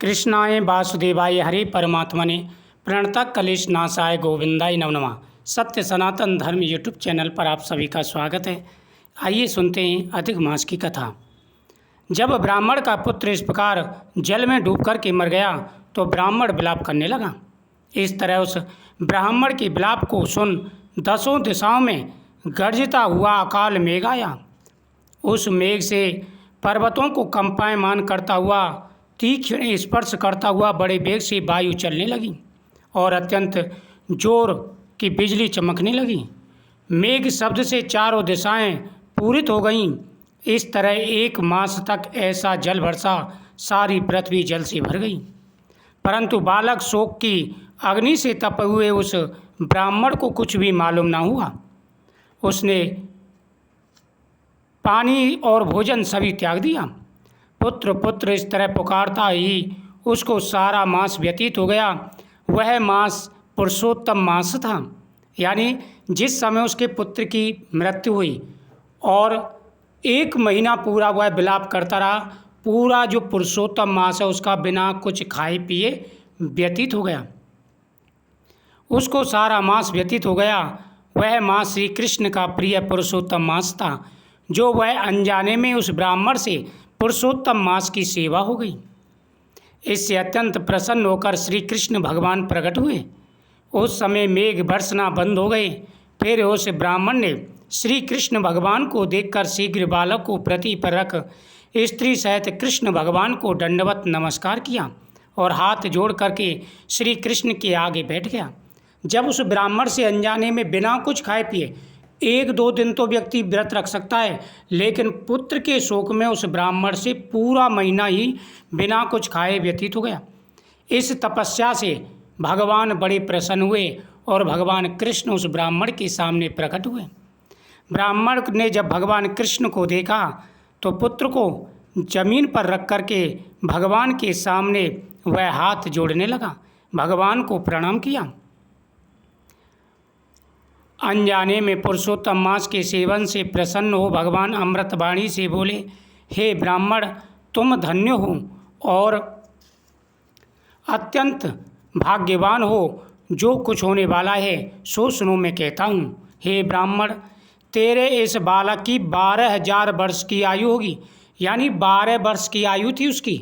कृष्णाय वासुदेवाय हरे परमात्मने प्रणतः कलेश नाशाय गोविंदाय नमो नमः। सत्य सनातन धर्म यूट्यूब चैनल पर आप सभी का स्वागत है। आइए सुनते हैं अधिक मास की कथा। जब ब्राह्मण का पुत्र इस प्रकार जल में डूब कर के मर गया तो ब्राह्मण विलाप करने लगा। इस तरह उस ब्राह्मण के विलाप को सुन दसों दिशाओं में गरजता हुआ अकाल मेघ आया। उस मेघ से पर्वतों को कंपायमान करता हुआ तीक्ष्ण स्पर्श करता हुआ बड़े वेग से वायु चलने लगी और अत्यंत जोर की बिजली चमकने लगी। मेघ शब्द से चारों दिशाएं पूरित हो गईं। इस तरह 1 मास तक ऐसा जल वर्षा सारी पृथ्वी जल से भर गई। परंतु बालक शोक की अग्नि से तपे हुए उस ब्राह्मण को कुछ भी मालूम न हुआ। उसने पानी और भोजन सभी त्याग दिया। पुत्र पुत्र इस तरह पुकारता ही उसको सारा मास व्यतीत हो गया। वह मास पुरुषोत्तम मास था, यानी जिस समय उसके पुत्र की मृत्यु हुई और 1 महीना पूरा वह विलाप करता रहा। पूरा जो पुरुषोत्तम मास है उसका बिना कुछ खाए पिए व्यतीत हो गया। उसको सारा मास व्यतीत हो गया। वह मास श्री कृष्ण का प्रिय पुरुषोत्तम मास था, जो वह अनजाने में उस ब्राह्मण से पुरुषोत्तम मास की सेवा हो गई। इससे अत्यंत प्रसन्न होकर श्री कृष्ण भगवान प्रकट हुए। उस समय मेघ बरसना बंद हो गए। फिर उस ब्राह्मण ने श्री कृष्ण भगवान को देखकर शीघ्र बालक को प्रति पर रख स्त्री सहित कृष्ण भगवान को दंडवत नमस्कार किया और हाथ जोड़ करके श्री कृष्ण के आगे बैठ गया। जब उस ब्राह्मण से अनजाने में बिना कुछ खाए पिए 1-2 दिन तो व्यक्ति व्रत रख सकता है, लेकिन पुत्र के शोक में उस ब्राह्मण से पूरा महीना ही बिना कुछ खाए व्यतीत हो गया। इस तपस्या से भगवान बड़े प्रसन्न हुए और भगवान कृष्ण उस ब्राह्मण के सामने प्रकट हुए। ब्राह्मण ने जब भगवान कृष्ण को देखा तो पुत्र को जमीन पर रख करके भगवान के सामने वह हाथ जोड़ने लगा, भगवान को प्रणाम किया। अनजाने में पुरुषोत्तम मास के सेवन से प्रसन्न हो भगवान अमृतवाणी से बोले, हे ब्राह्मण, तुम धन्य हो और अत्यंत भाग्यवान हो। जो कुछ होने वाला है सो सुनो मैं कहता हूँ। हे ब्राह्मण, तेरे इस बालक की 12,000 वर्ष की आयु होगी, यानी 12 वर्ष की आयु थी उसकी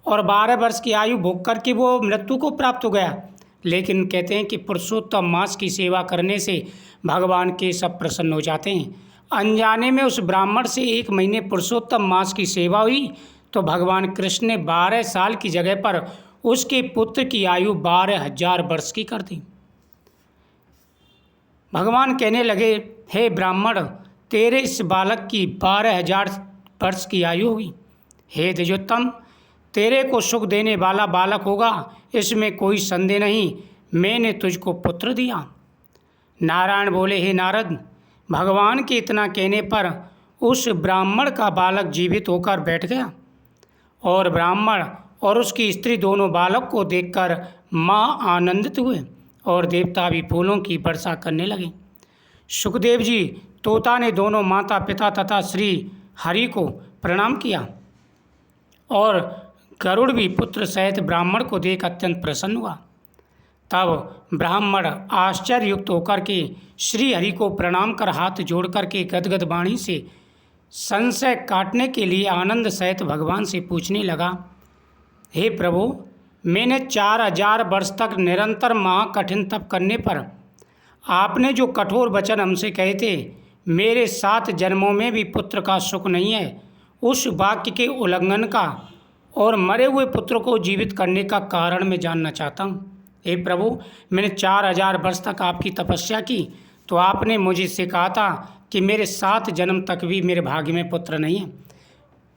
और 12 वर्ष की आयु भोग करके वो मृत्यु को प्राप्त हो गया। लेकिन कहते हैं कि पुरुषोत्तम मास की सेवा करने से भगवान के सब प्रसन्न हो जाते हैं। अनजाने में उस ब्राह्मण से 1 महीने पुरुषोत्तम मास की सेवा हुई तो भगवान कृष्ण ने 12 साल की जगह पर उसके पुत्र की आयु 12,000 वर्ष की कर दी। भगवान कहने लगे, हे ब्राह्मण, तेरे इस बालक की 12,000 वर्ष की आयु होगी। हे द्विजोत्तम, तेरे को सुख देने वाला बालक होगा, इसमें कोई संदेह नहीं। मैंने तुझको पुत्र दिया। नारायण बोले, हे नारद, भगवान के इतना कहने पर उस ब्राह्मण का बालक जीवित होकर बैठ गया और ब्राह्मण और उसकी स्त्री दोनों बालक को देखकर माँ आनंदित हुए और देवता भी फूलों की वर्षा करने लगे। सुखदेव जी तोता ने दोनों माता पिता तथा श्री हरि को प्रणाम किया और गरुड़ भी पुत्र सहित ब्राह्मण को देख अत्यंत प्रसन्न हुआ। तब ब्राह्मण आश्चर्य युक्त होकर के श्री हरि को प्रणाम कर हाथ जोड़ करके गदगद वाणी से संशय काटने के लिए आनंद सहित भगवान से पूछने लगा, हे प्रभु, मैंने 4,000 वर्ष तक निरंतर महाकठिन तप करने पर आपने जो कठोर वचन हमसे कहे थे, मेरे 7 जन्मों में भी पुत्र का सुख नहीं है, उस वाक्य के उल्लंघन का और मरे हुए पुत्र को जीवित करने का कारण मैं जानना चाहता हूँ। हे प्रभु, मैंने 4,000 वर्ष तक आपकी तपस्या की तो आपने मुझे से कहा था कि मेरे 7 जन्म तक भी मेरे भाग्य में पुत्र नहीं है,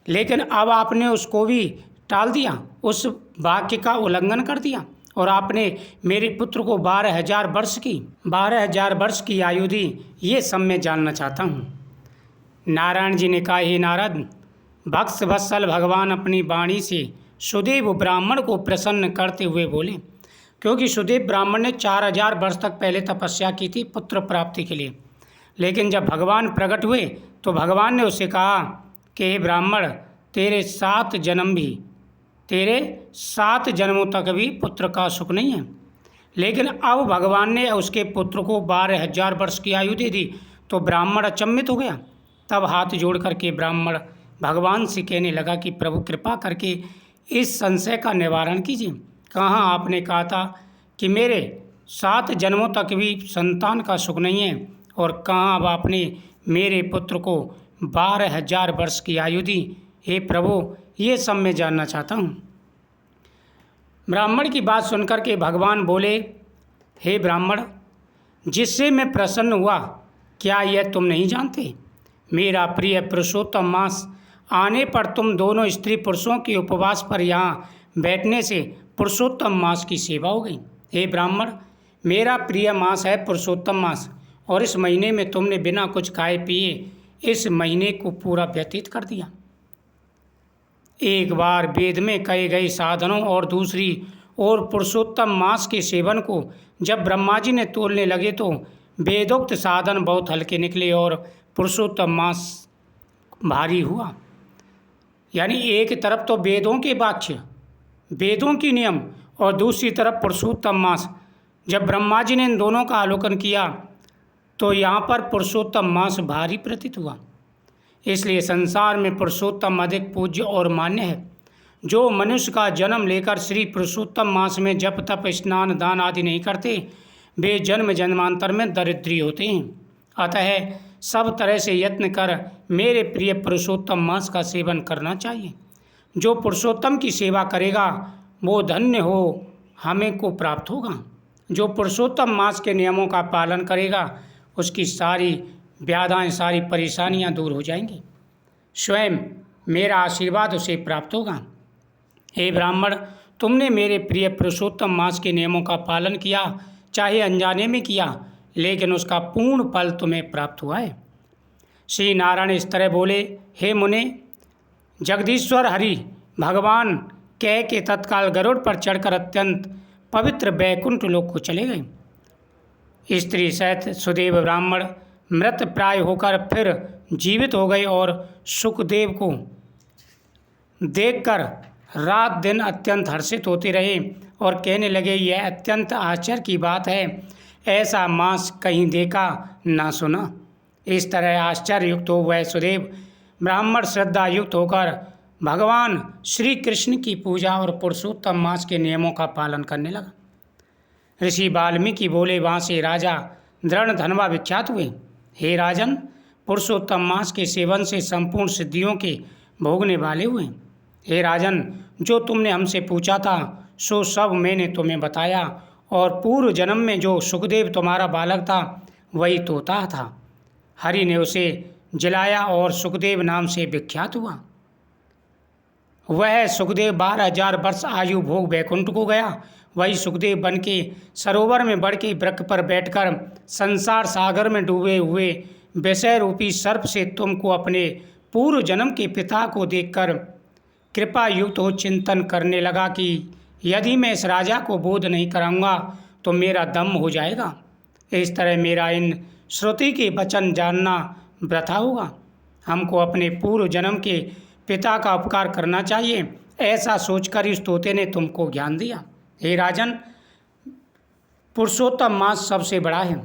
लेकिन अब आपने उसको भी टाल दिया, उस वाक्य का उल्लंघन कर दिया और आपने मेरे पुत्र को 12,000 वर्ष की आयु दी। ये सब मैं जानना चाहता हूँ। नारायण जी ने कहा, हे नारद, भक्त वत्सल भगवान अपनी वाणी से सुदेव ब्राह्मण को प्रसन्न करते हुए बोले, क्योंकि सुदेव ब्राह्मण ने 4,000 वर्ष तक पहले तपस्या की थी पुत्र प्राप्ति के लिए, लेकिन जब भगवान प्रकट हुए तो भगवान ने उससे कहा कि हे ब्राह्मण, तेरे 7 जन्म भी तेरे 7 जन्मों तक भी पुत्र का सुख नहीं है। लेकिन अब भगवान ने उसके पुत्र को 12,000 वर्ष की आयु दे दी तो ब्राह्मण अचंभित हो गया। तब हाथ जोड़ करके ब्राह्मण भगवान से कहने लगा कि प्रभु कृपा करके इस संशय का निवारण कीजिए। कहाँ आपने कहा था कि मेरे 7 जन्मों तक भी संतान का सुख नहीं है, और कहाँ अब आपने मेरे पुत्र को 12,000 वर्ष की आयु दी। हे प्रभु, ये सब मैं जानना चाहता हूँ। ब्राह्मण की बात सुनकर के भगवान बोले, हे ब्राह्मण, जिससे मैं प्रसन्न हुआ, क्या यह तुम नहीं जानते? मेरा प्रिय पुरुषोत्तम मास आने पर तुम दोनों स्त्री पुरुषों के उपवास पर यहाँ बैठने से पुरुषोत्तम मास की सेवा हो गई। हे ब्राह्मण, मेरा प्रिय मास है पुरुषोत्तम मास, और इस महीने में तुमने बिना कुछ खाए पिए इस महीने को पूरा व्यतीत कर दिया। एक बार वेद में कहे गए साधनों और दूसरी ओर पुरुषोत्तम मास के सेवन को जब ब्रह्मा जी ने तोलने लगे तो वेदोक्त साधन बहुत हल्के निकले और पुरुषोत्तम मास भारी हुआ। यानी एक तरफ तो वेदों के वाक्य, वेदों की नियम, और दूसरी तरफ पुरुषोत्तम मास। जब ब्रह्मा जी ने इन दोनों का अवलोकन किया तो यहाँ पर पुरुषोत्तम मास भारी प्रतीत हुआ। इसलिए संसार में पुरुषोत्तम अधिक पूज्य और मान्य है। जो मनुष्य का जन्म लेकर श्री पुरुषोत्तम मास में जप तप स्नान दान आदि नहीं करते, वे जन्म जन्मांतर में दरिद्री होते हैं। अतः सब तरह से यत्न कर मेरे प्रिय पुरुषोत्तम मास का सेवन करना चाहिए। जो पुरुषोत्तम की सेवा करेगा वो धन्य हो, हमें को प्राप्त होगा। जो पुरुषोत्तम मास के नियमों का पालन करेगा उसकी सारी व्याधाएं, सारी परेशानियां दूर हो जाएंगी। स्वयं मेरा आशीर्वाद उसे प्राप्त होगा। हे ब्राह्मण, तुमने मेरे प्रिय पुरुषोत्तम मास के नियमों का पालन किया, चाहे अनजाने में किया, लेकिन उसका पूर्ण फल तुम्हें प्राप्त हुआ है। श्री नारायण इस तरह बोले, हे मुने, जगदीश्वर हरि भगवान कह के तत्काल गरुड़ पर चढ़कर अत्यंत पवित्र बैकुंठ लोक को चले गए। स्त्री सहित सुदेव ब्राह्मण मृत प्राय होकर फिर जीवित हो गए और सुखदेव को देखकर रात दिन अत्यंत हर्षित होते रहे और कहने लगे, यह अत्यंत आश्चर्य की बात है, ऐसा मास कहीं देखा ना सुना। इस तरह आश्चर्य युक्त हो वह सुदेव ब्राह्मण श्रद्धा युक्त होकर भगवान श्री कृष्ण की पूजा और पुरुषोत्तम मास के नियमों का पालन करने लगा। ऋषि वाल्मीकि बोले, वहाँ से राजा दृढ़धनवा विख्यात हुए। हे राजन, पुरुषोत्तम मास के सेवन से संपूर्ण सिद्धियों के भोगने वाले हुए। हे राजन, जो तुमने हमसे पूछा था सो सब मैंने तुम्हें बताया, और पूर्व जन्म में जो सुखदेव तुम्हारा बालक था वही तोता था। हरि ने उसे जिलाया और सुखदेव नाम से विख्यात हुआ। वह सुखदेव 12,000 वर्ष आयु भोग वैकुंठ को गया। वही सुखदेव बन के सरोवर में बढ़ के वृक्ष पर बैठकर संसार सागर में डूबे हुए विषय रूपी सर्प से तुमको अपने पूर्व जन्म के पिता को देखकर कृपा युक्त हो चिंतन करने लगा कि यदि मैं इस राजा को बोध नहीं कराऊंगा तो मेरा दम हो जाएगा। इस तरह मेरा इन श्रुति के वचन जानना वृथा होगा। हमको अपने पूर्व जन्म के पिता का उपकार करना चाहिए, ऐसा सोचकर इस तोते ने तुमको ज्ञान दिया। हे राजन, पुरुषोत्तम मास सबसे बड़ा है,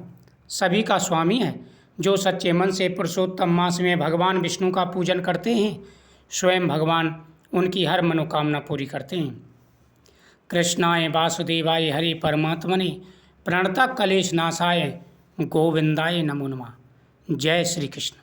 सभी का स्वामी है। जो सच्चे मन से पुरुषोत्तम मास में भगवान विष्णु का पूजन करते हैं, स्वयं भगवान उनकी हर मनोकामना पूरी करते हैं। कृष्णाय वासुदेवाय हरि परमात्मने प्रणतः कलेश नाशाय गोविंदाय नमो नमः। जय श्री कृष्ण।